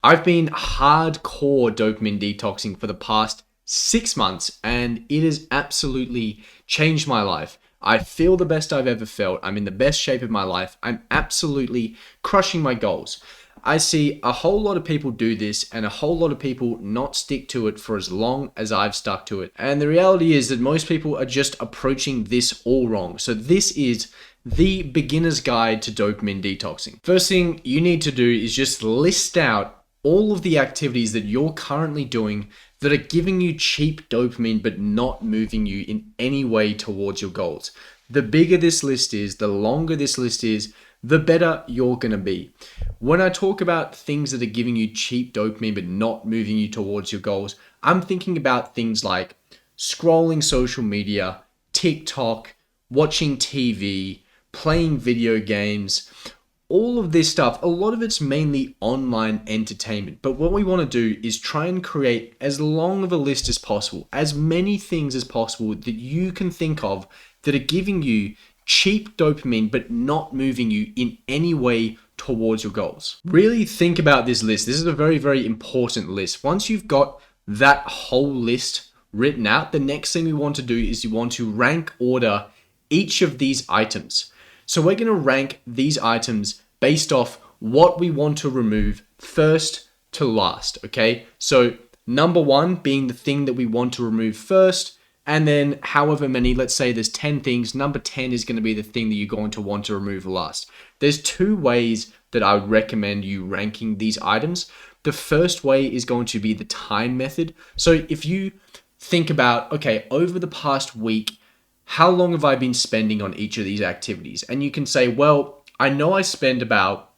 I've been hardcore dopamine detoxing for the past 6 months and it has absolutely changed my life. I feel the best I've ever felt. I'm in the best shape of my life. I'm absolutely crushing my goals. I see a whole lot of people do this and a whole lot of people not stick to it for as long as I've stuck to it. And the reality is that most people are just approaching this all wrong. So this is the beginner's guide to dopamine detoxing. First thing you need to do is just list out all of the activities that you're currently doing that are giving you cheap dopamine but not moving you in any way towards your goals. The bigger this list is, the longer this list is, the better you're going to be. When I talk about things that are giving you cheap dopamine but not moving you towards your goals, I'm thinking about things like scrolling social media, TikTok, watching TV, playing video games, all of this stuff. A lot of it's mainly online entertainment. But what we want to do is try and create as long of a list as possible, as many things as possible that you can think of that are giving you cheap dopamine but not moving you in any way towards your goals. Really think about this list. This is a very, very important list. Once you've got that whole list written out, the next thing we want to do is you want to rank order each of these items. So we're going to rank these items based off what we want to remove first to last, okay? So number one being the thing that we want to remove first, and then however many, let's say there's 10 things, number 10 is going to be the thing that you're going to want to remove last. There's two ways that I would recommend you ranking these items. The first way is going to be the time method. So if you think about, okay, over the past week, how long have I been spending on each of these activities? And you can say, well, I know I spend about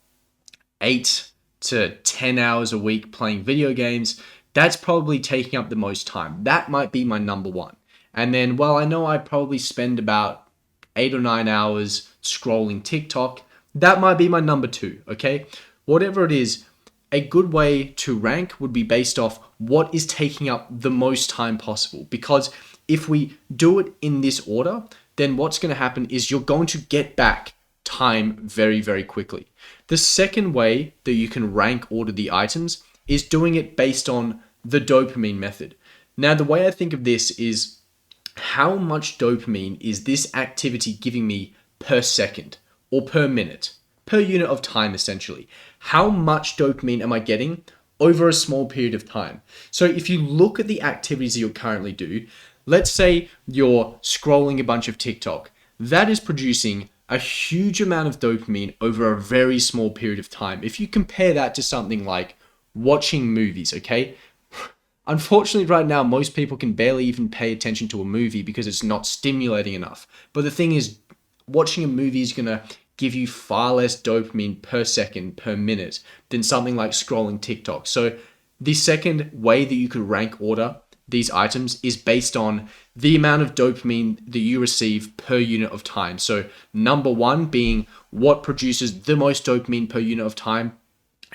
8 to 10 hours a week playing video games. That's probably taking up the most time. That might be my number one. And then, well, I know I probably spend about 8 or 9 hours scrolling TikTok. That might be my number two, okay? Whatever it is, a good way to rank would be based off what is taking up the most time possible. Because if we do it in this order, then what's going to happen is you're going to get back time very, very quickly. The second way that you can rank order the items is doing it based on the dopamine method. Now, the way I think of this is how much dopamine is this activity giving me per second or per minute, per unit of time, essentially. How much dopamine am I getting over a small period of time? So if you look at the activities that you currently do, let's say you're scrolling a bunch of TikTok. That is producing a huge amount of dopamine over a very small period of time. If you compare that to something like watching movies, okay? Unfortunately, right now, most people can barely even pay attention to a movie because it's not stimulating enough. But the thing is, watching a movie is going to give you far less dopamine per second, per minute than something like scrolling TikTok. So the second way that you could rank order these items is based on the amount of dopamine that you receive per unit of time. So number one being what produces the most dopamine per unit of time,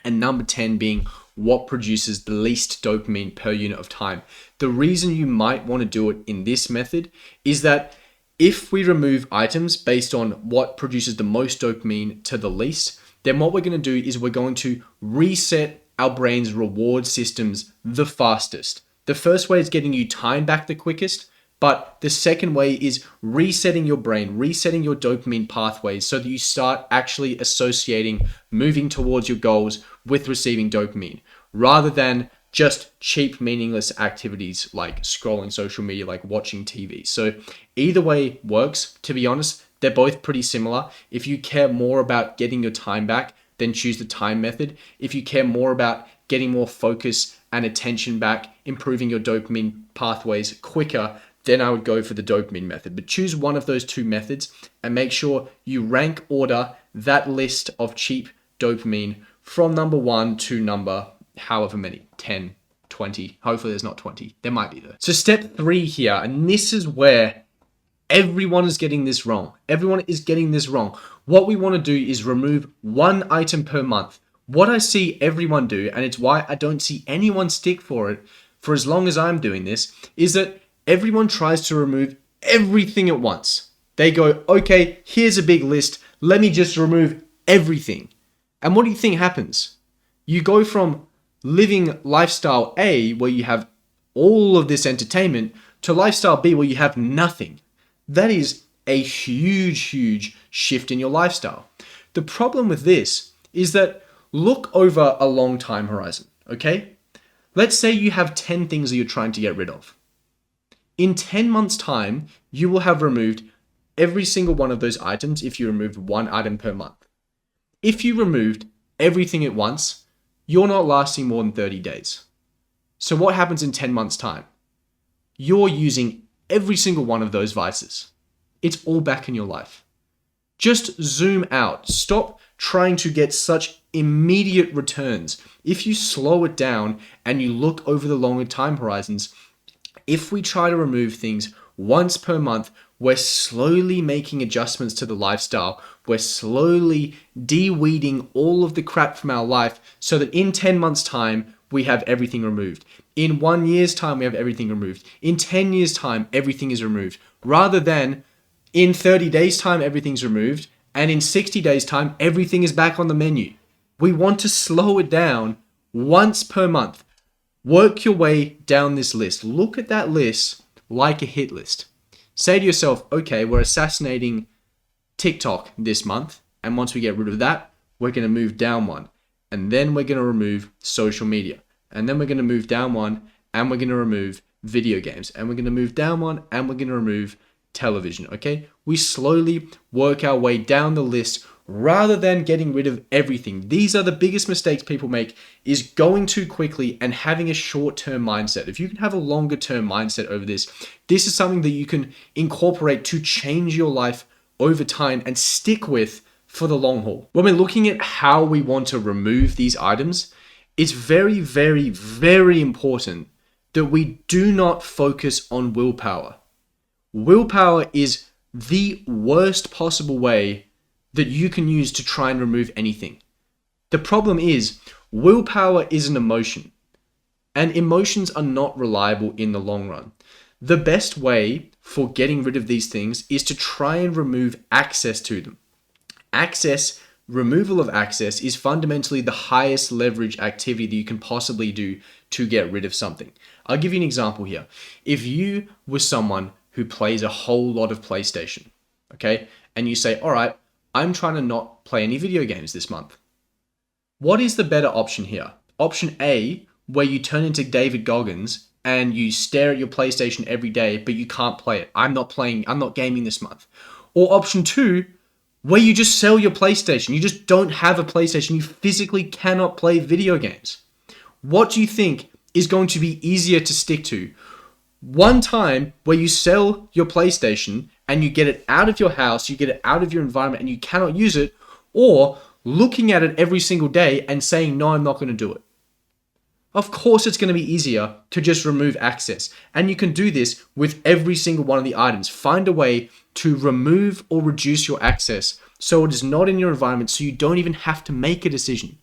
and number 10 being what produces the least dopamine per unit of time. The reason you might want to do it in this method is that if we remove items based on what produces the most dopamine to the least, then what we're going to do is we're going to reset our brain's reward systems the fastest. The first way is getting you time back the quickest, but the second way is resetting your brain, resetting your dopamine pathways so that you start actually associating moving towards your goals with receiving dopamine, rather than just cheap, meaningless activities like scrolling social media, like watching TV. So either way works. To be honest, they're both pretty similar. If you care more about getting your time back, then choose the time method. If you care more about getting more focus and attention back, improving your dopamine pathways quicker, then I would go for the dopamine method. But choose one of those two methods and make sure you rank order that list of cheap dopamine from number one to number however many, 10, 20. Hopefully there's not 20. There might be though. So step 3 here, and this is where everyone is getting this wrong. Everyone is getting this wrong. What we want to do is remove one item per month. What I see everyone do, and it's why I don't see anyone stick for it for as long as I'm doing this, is that everyone tries to remove everything at once. They go, okay, here's a big list. Let me just remove everything. And what do you think happens? You go from living lifestyle A, where you have all of this entertainment, to lifestyle B, where you have nothing. That is a huge, huge shift in your lifestyle. The problem with this is that look over a long time horizon, okay? Let's say you have 10 things that you're trying to get rid of. In 10 months' time, you will have removed every single one of those items if you removed one item per month. If you removed everything at once, you're not lasting more than 30 days. So what happens in 10 months' time? You're using every single one of those vices. It's all back in your life. Just zoom out. Stop trying to get such immediate returns. If you slow it down and you look over the longer time horizons, if we try to remove things once per month, we're slowly making adjustments to the lifestyle. We're slowly de-weeding all of the crap from our life so that in 10 months' time, we have everything removed. In 1 year's time, we have everything removed. In 10 years' time, everything is removed. Rather than in 30 days' time, everything's removed. And in 60 days' time, everything is back on the menu. We want to slow it down once per month. Work your way down this list. Look at that list like a hit list. Say to yourself, okay, we're assassinating TikTok this month. And once we get rid of that, we're going to move down one. And then we're going to remove social media. And then we're going to move down one and we're going to remove video games. And we're going to move down one and we're going to remove television, okay? We slowly work our way down the list rather than getting rid of everything. These are the biggest mistakes people make, is going too quickly and having a short-term mindset. If you can have a longer-term mindset over this, this is something that you can incorporate to change your life over time and stick with for the long haul. When we're looking at how we want to remove these items, it's very, very, very important that we do not focus on willpower. Willpower is the worst possible way that you can use to try and remove anything. The problem is, willpower is an emotion, and emotions are not reliable in the long run. The best way for getting rid of these things is to try and remove access to them. Removal of access is fundamentally the highest leverage activity that you can possibly do to get rid of something. I'll give you an example here. If you were someone who plays a whole lot of PlayStation, okay, and you say, all right, I'm trying to not play any video games this month. What is the better option here? Option A, where you turn into David Goggins and you stare at your PlayStation every day, but you can't play it. I'm not gaming this month. Or option 2, where you just sell your PlayStation. You just don't have a PlayStation. You physically cannot play video games. What do you think is going to be easier to stick to? One time where you sell your PlayStation and you get it out of your house, you get it out of your environment and you cannot use it, or looking at it every single day and saying, no, I'm not going to do it. Of course, it's going to be easier to just remove access. And you can do this with every single one of the items. Find a way to remove or reduce your access so it is not in your environment, so you don't even have to make a decision.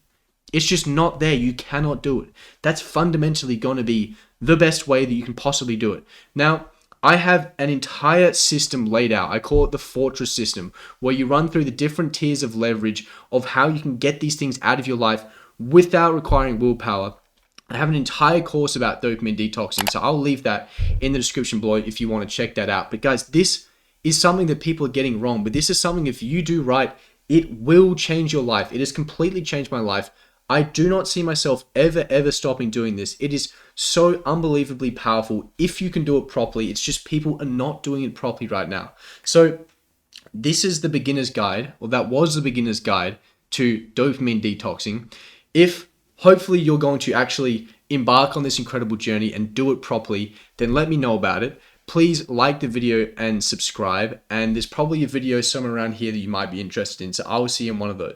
It's just not there. You cannot do it. That's fundamentally going to be the best way that you can possibly do it. Now, I have an entire system laid out. I call it the fortress system, where you run through the different tiers of leverage of how you can get these things out of your life without requiring willpower. I have an entire course about dopamine detoxing, so I'll leave that in the description below if you want to check that out. But guys, this is something that people are getting wrong, but this is something, if you do right, it will change your life. It has completely changed my life. I do not see myself ever stopping doing this. It is so unbelievably powerful if you can do it properly. It's just people are not doing it properly right now. So this is the beginner's guide, or that was the beginner's guide to dopamine detoxing. If hopefully you're going to actually embark on this incredible journey and do it properly, then let me know about it. Please like the video and subscribe. And there's probably a video somewhere around here that you might be interested in. So I will see you in one of those.